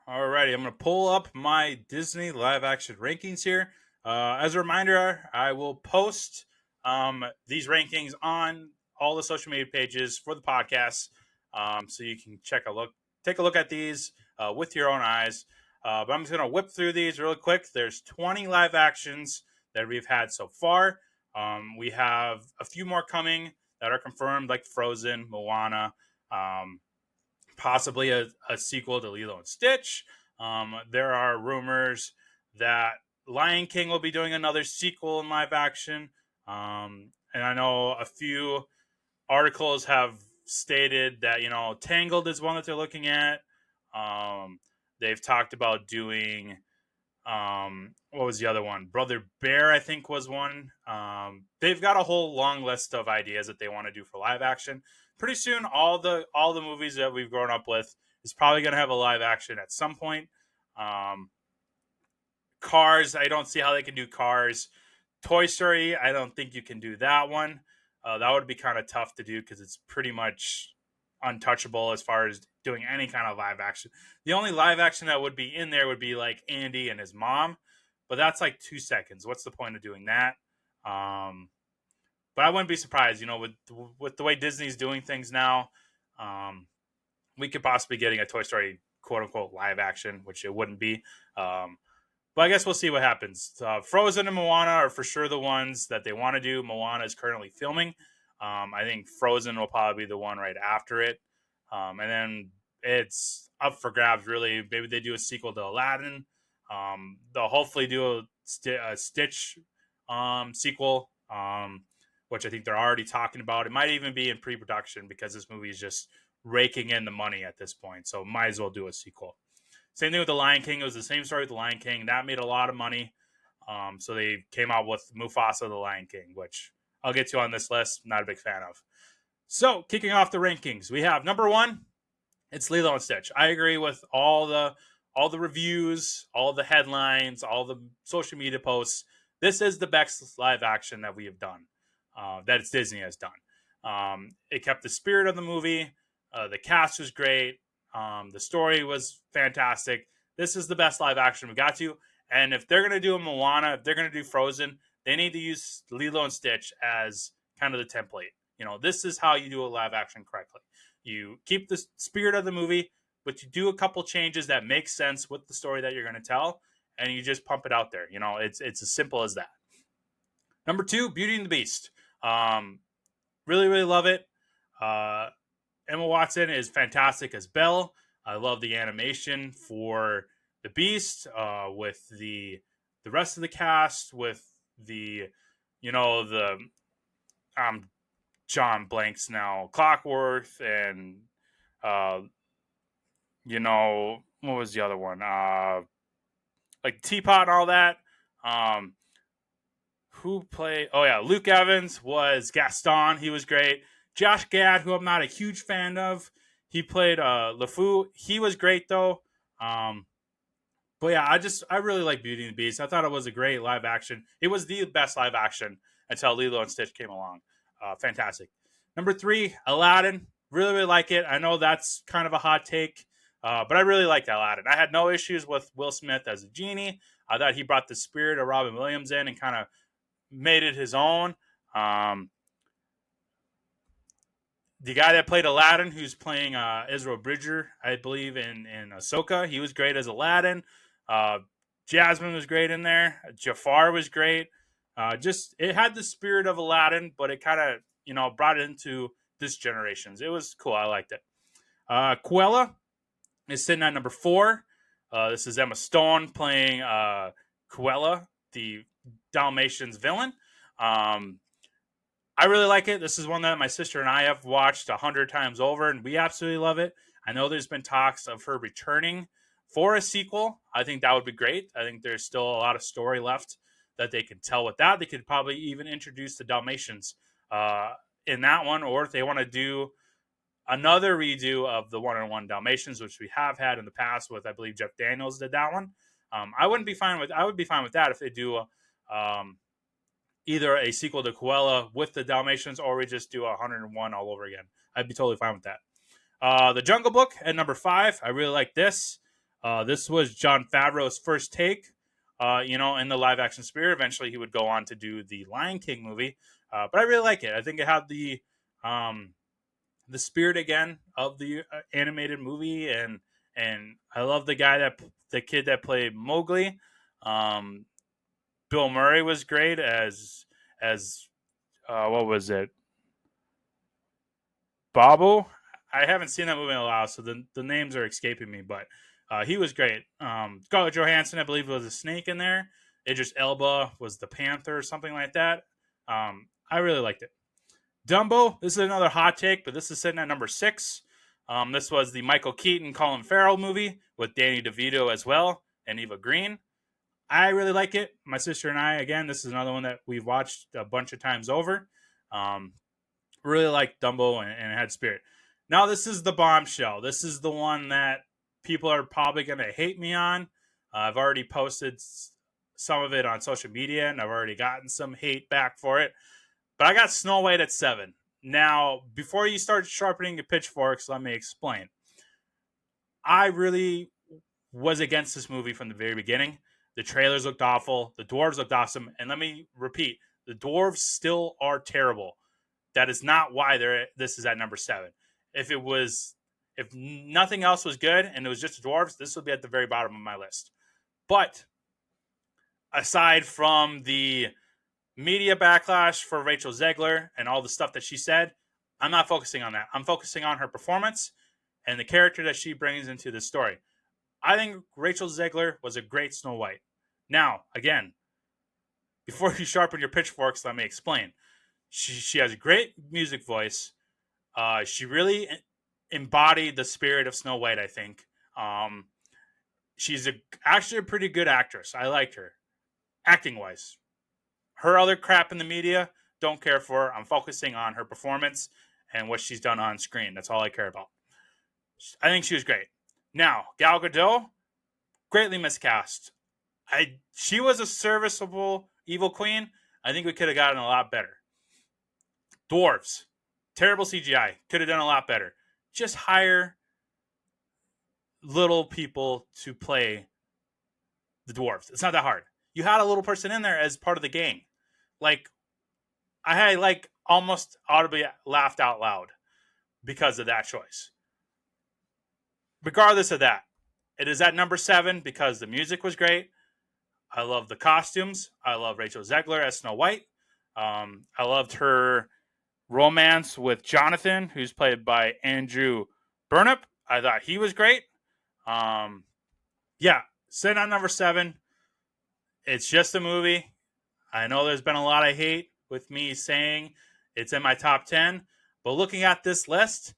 Alrighty, I'm going to pull up my Disney live action rankings here. As a reminder, I will post these rankings on all the social media pages for the podcast, so you can take a look at these with your own eyes. But I'm just going to whip through these really quick. There's 20 live actions that we've had so far. We have a few more coming that are confirmed, like Frozen, Moana. Possibly a sequel to Lilo and Stitch. There are rumors that Lion King will be doing another sequel in live action. And I know a few articles have stated that, Tangled is one that they're looking at. They've talked about doing what was the other one? Brother Bear, I think, was one. They've got a whole long list of ideas that they want to do for live action. Pretty soon, all the movies that we've grown up with is probably going to have a live action at some point. Cars, I don't see how they can do Cars. Toy Story, I don't think you can do that one. That would be kind of tough to do because it's pretty much untouchable as far as doing any kind of live action. The only live action that would be in there would be like Andy and his mom, but that's like 2 seconds. What's the point of doing that? But I wouldn't be surprised, with the way Disney's doing things now. We could possibly be getting a Toy Story quote unquote live action, which it wouldn't be. But I guess we'll see what happens. Frozen and Moana are for sure the ones that they want to do. Moana is currently filming. I think Frozen will probably be the one right after it. And then it's up for grabs, really. Maybe they do a sequel to Aladdin. They'll hopefully do a Stitch sequel, which I think they're already talking about. It might even be in pre-production because this movie is just raking in the money at this point. So might as well do a sequel. Same thing with The Lion King. It was the same story with The Lion King. That made a lot of money. So they came out with Mufasa The Lion King, which I'll get to on this list. Not a big fan of. So, kicking off the rankings, we have number 1. It's Lilo and Stitch. I agree with all the reviews, all the headlines, all the social media posts. This is the best live action that we have done. That Disney has done. It kept the spirit of the movie. The cast was great. The story was fantastic. This is the best live action we got to. And if they're going to do a Moana, if they're going to do Frozen, they need to use Lilo and Stitch as kind of the template. This is how you do a live action correctly. You keep the spirit of the movie, but you do a couple changes that make sense with the story that you're going to tell, and you just pump it out there. It's as simple as that. Number 2, Beauty and the Beast. Really, really love it. Emma Watson is fantastic as Belle. I love the animation for the Beast, with the rest of the cast, with the John Blanks now, Clockworth, and what was the other one? Like Teapot and all that. Who played? Oh yeah, Luke Evans was Gaston. He was great. Josh Gad, who I'm not a huge fan of, he played LeFou. He was great though. But yeah, I really like Beauty and the Beast. I thought it was a great live action. It was the best live action until Lilo and Stitch came along. Fantastic. Number 3, Aladdin. Really, really like it. I know that's kind of a hot take, but I really liked Aladdin. I had no issues with Will Smith as a genie. I thought he brought the spirit of Robin Williams in and kind of made it his own. The guy that played Aladdin, who's playing Ezra Bridger, I believe, in Ahsoka, he was great as Aladdin. Jasmine was great in there. Jafar was great. It had the spirit of Aladdin, but it kind of, brought it into this generation's. It was cool. I liked it. Cruella is sitting at number 4. This is Emma Stone playing Cruella, the Dalmatians villain. I really like it. This is one that my sister and I have watched 100 times over, and we absolutely love it. I know there's been talks of her returning for a sequel. I think that would be great. I think there's still a lot of story left that they could tell with that. They could probably even introduce the Dalmatians in that one, or if they want to do another redo of the 101 Dalmatians, which we have had in the past with, I believe, Jeff Daniels did that one. I would be fine with that if they do either a sequel to Cruella with the Dalmatians, or we just do 101 all over again. I'd be totally fine with that. The Jungle Book at number 5. I really like this. This was Jon Favreau's first take, in the live action spirit. Eventually, he would go on to do the Lion King movie, but I really like it. I think it had the spirit again of the animated movie, and I love the kid that played Mowgli. Bill Murray was great as what was it, Babu. I haven't seen that movie in a while, so the names are escaping me, but he was great. Scarlett Johansson, I believe, was a snake in there. Idris Elba was the panther or something like that. I really liked it. Dumbo, this is another hot take, but this is sitting at number 6. This was the Michael Keaton, Colin Farrell movie with Danny DeVito as well and Eva Green. I really like it. My sister and I, again, this is another one that we've watched a bunch of times over. Really like Dumbo and it had spirit. Now, this is the bombshell. This is the one that people are probably going to hate me on. I've already posted some of it on social media, and I've already gotten some hate back for it. But I got Snow White at 7. Now, before you start sharpening your pitchforks, let me explain. I really was against this movie from the very beginning. The trailers looked awful. The dwarves looked awesome. And let me repeat, the dwarves still are terrible. That is not why this is at number 7. If nothing else was good and it was just the dwarves, this would be at the very bottom of my list. But aside from the media backlash for Rachel Zegler and all the stuff that she said, I'm not focusing on that. I'm focusing on her performance and the character that she brings into the story. I think Rachel Zegler was a great Snow White. Now, again, before you sharpen your pitchforks, let me explain. She has a great music voice. She really embodied the spirit of Snow White, I think. She's actually a pretty good actress. I liked her, acting-wise. Her other crap in the media, don't care for her. I'm focusing on her performance and what she's done on screen. That's all I care about. I think she was great. Now, Gal Gadot, greatly miscast. She was a serviceable evil queen. I think we could have gotten a lot better. Dwarves, terrible CGI. Could have done a lot better. Just hire little people to play the dwarves. It's not that hard. You had a little person in there as part of the gang. I had almost audibly laughed out loud because of that choice. Regardless of that, it is at number 7 because the music was great. I love the costumes. I love Rachel Zegler as Snow White. I loved her romance with Jonathan, who's played by Andrew Burnip. I thought he was great. Sitting on number 7. It's just a movie. I know there's been a lot of hate with me saying it's in my top 10, but looking at this list,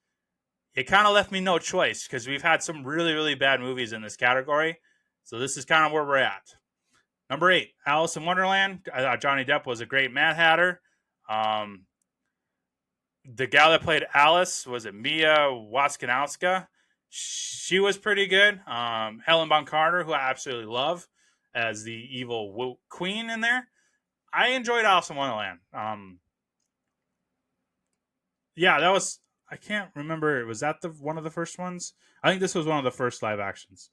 it kind of left me no choice because we've had some really, really bad movies in this category. So this is kind of where we're at. Number 8, Alice in Wonderland. I thought Johnny Depp was a great Mad Hatter. The gal that played Alice, was it Mia Wasikowska? She was pretty good. Helen Bonham Carter, who I absolutely love as the evil queen in there. I enjoyed Alice in Wonderland. That was, I can't remember. Was that one of the first ones? I think this was one of the first live actions.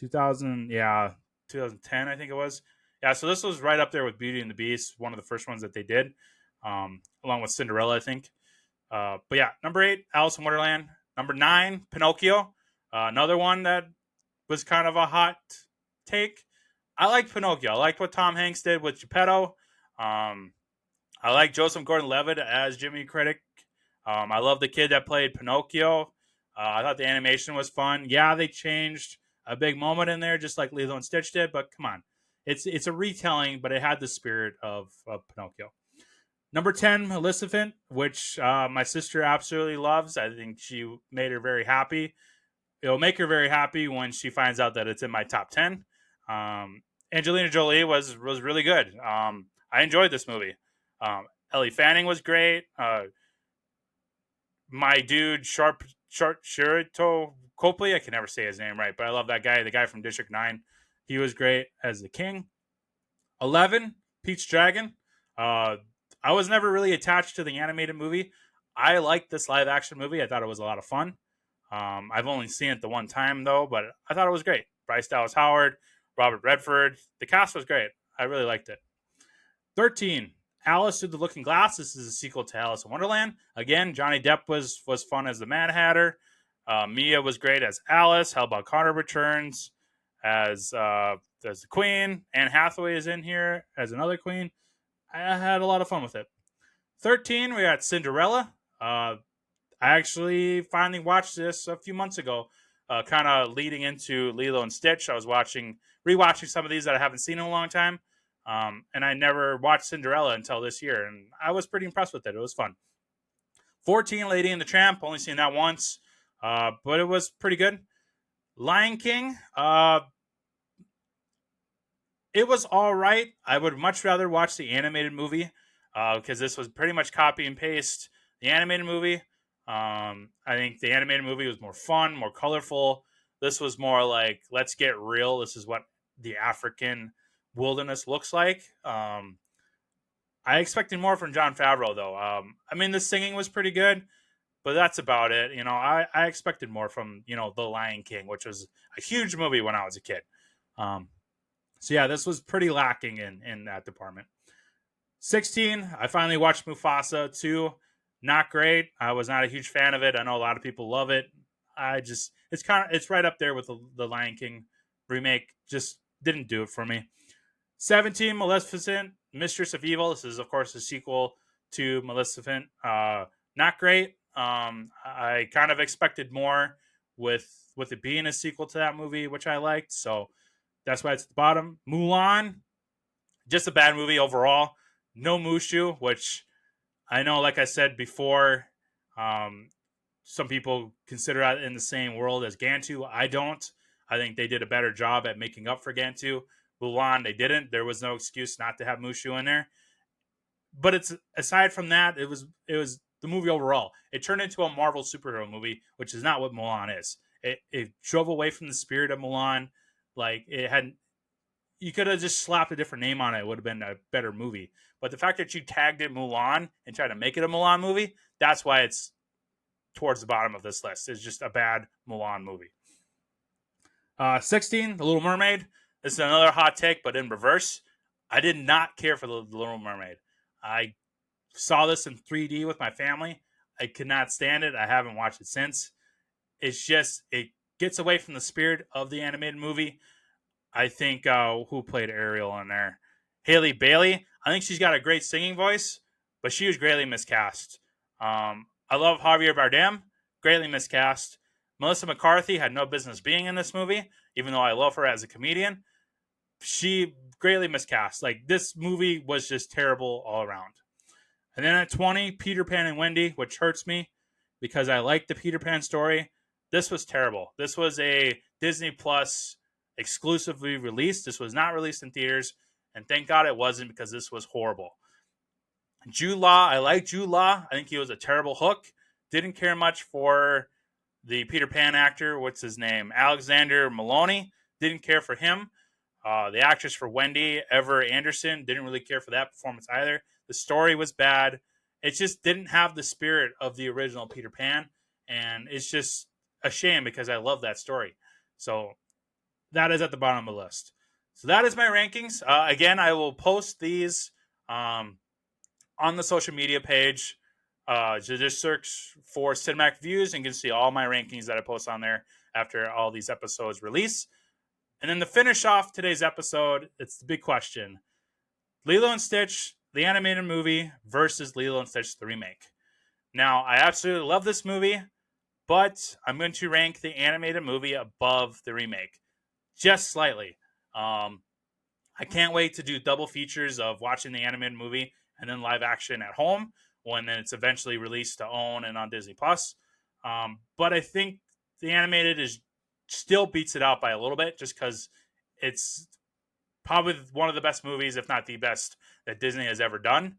2010, I think it was. Yeah, so this was right up there with Beauty and the Beast, one of the first ones that they did, along with Cinderella, I think. Number 8, Alice in Wonderland. Number 9, Pinocchio. Another one that was kind of a hot take. I liked Pinocchio. I liked what Tom Hanks did with Geppetto. I like Joseph Gordon-Levitt as Jimmy Critic. I love the kid that played Pinocchio. I thought the animation was fun. Yeah, they changed a big moment in there, just like Lilo and Stitch did. But come on, it's a retelling, but it had the spirit of Pinocchio. Number 10, Maleficent, which my sister absolutely loves. I think she made her very happy. It'll make her very happy when she finds out that it's in my top 10. Angelina Jolie was really good. I enjoyed this movie. Ellie Fanning was great. my dude, Shirito Copley. I can never say his name right, but I love that guy. The guy from District 9. He was great as the king. 11, Peach Dragon. Uh, I was never really attached to the animated movie. I liked this live action movie. I thought it was a lot of fun. I've only seen it the one time though, but I thought it was great. Bryce Dallas Howard, Robert Redford. The cast was great. I really liked it. 13, Alice Through the Looking Glass. This is a sequel to Alice in Wonderland. Again, Johnny Depp was fun as the Mad Hatter. Mia was great as Alice. Helba Carter returns as the Queen. Anne Hathaway is in here as another Queen. I had a lot of fun with it. 13, we got Cinderella. I actually finally watched this a few months ago, kind of leading into Lilo and Stitch. I was rewatching some of these that I haven't seen in a long time, and I never watched Cinderella until this year, and I was pretty impressed with it. It was fun. 14, Lady and the Tramp. Only seen that once, but it was pretty good. Lion King. It was all right. I would much rather watch the animated movie because this was pretty much copy and paste the animated movie. I think the animated movie was more fun, more colorful. This was more like, let's get real. This is what the African wilderness looks like. I expected more from Jon Favreau, though. I mean, the singing was pretty good, but that's about it. I expected more from, The Lion King, which was a huge movie when I was a kid. So yeah, this was pretty lacking in that department. 16, I finally watched Mufasa 2. Not great. I was not a huge fan of it. I know a lot of people love it. It's right up there with the Lion King remake. Just didn't do it for me. 17, Maleficent, Mistress of Evil. This is of course a sequel to Maleficent. Not great. I kind of expected more with it being a sequel to that movie, which I liked. So that's why it's at the bottom. Mulan, just a bad movie overall. No Mushu, which I know, like I said before, some people consider it in the same world as Gantu. I don't. I think they did a better job at making up for Gantu. Mulan, they didn't. There was no excuse not to have Mushu in there. But it's aside from that, it was the movie overall. It turned into a Marvel superhero movie, which is not what Mulan is. It drove away from the spirit of Mulan. Like it had, you could have just slapped a different name on it. It would have been a better movie. But the fact that you tagged it Mulan and tried to make it a Mulan movie, that's why it's towards the bottom of this list. It's just a bad Mulan movie. 16, The Little Mermaid. This is another hot take, but in reverse. I did not care for The Little Mermaid. I saw this in 3D with my family. I could not stand it. I haven't watched it since. It's just, it gets away from the spirit of the animated movie. I think who played Ariel in there? Haley Bailey. I think she's got a great singing voice, but she was greatly miscast. I love Javier Bardem. Greatly miscast. Melissa McCarthy had no business being in this movie, even though I love her as a comedian. She greatly miscast. Like, this movie was just terrible all around. And then at 20, Peter Pan and Wendy, which hurts me because I like the Peter Pan story. This was terrible. This was a Disney Plus exclusively released. This was not released in theaters, and thank God it wasn't, because this was horrible. Jude Law, I like Jude Law. I think he was a terrible Hook. Didn't care much for the Peter Pan actor. What's his name? Alexander Maloney. Didn't care for him. The actress for Wendy, Ever Anderson, didn't really care for that performance either. The story was bad. It just didn't have the spirit of the original Peter Pan, and it's just a shame because I love that story. So that is at the bottom of the list. So that is my rankings. Again, I will post these on the social media page. So just search for Cinematic Views and you can see all my rankings that I post on there after all these episodes release. And then to finish off today's episode, it's the big question. Lilo and Stitch, the animated movie, versus Lilo and Stitch, the remake. Now, I absolutely love this movie, but I'm going to rank the animated movie above the remake. Just slightly. I can't wait to do double features of watching the animated movie and then live action at home when it's eventually released to OWN and on Disney Plus. But I think the animated still beats it out by a little bit, just because it's probably one of the best movies, if not the best, that Disney has ever done.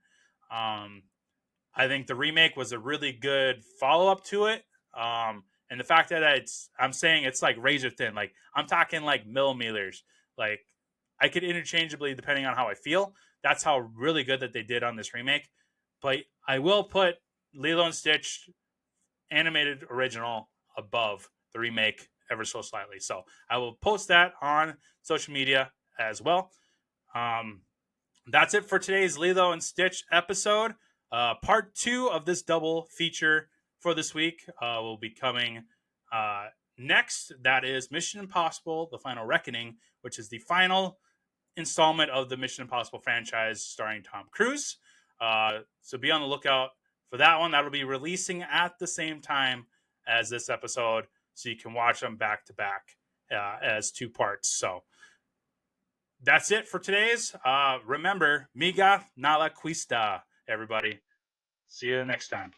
I think the remake was a really good follow up to it. And the fact that I'm saying it's like razor thin, like I'm talking like millimeters. Like I could interchangeably depending on how I feel. That's how really good that they did on this remake. But I will put Lilo and Stitch animated original above the remake ever so slightly. So I will post that on social media as well. Um, that's it for today's Lilo and Stitch episode. Part two of this double feature for this week will be coming uh, next. That is Mission Impossible: The Final Reckoning, which is the final installment of the Mission Impossible franchise starring Tom Cruise. So be on the lookout for that one. That'll be releasing at the same time as this episode, so you can watch them back to back as two parts. So that's it for today's. Remember, Meega, not la kweesta, everybody. See you next time.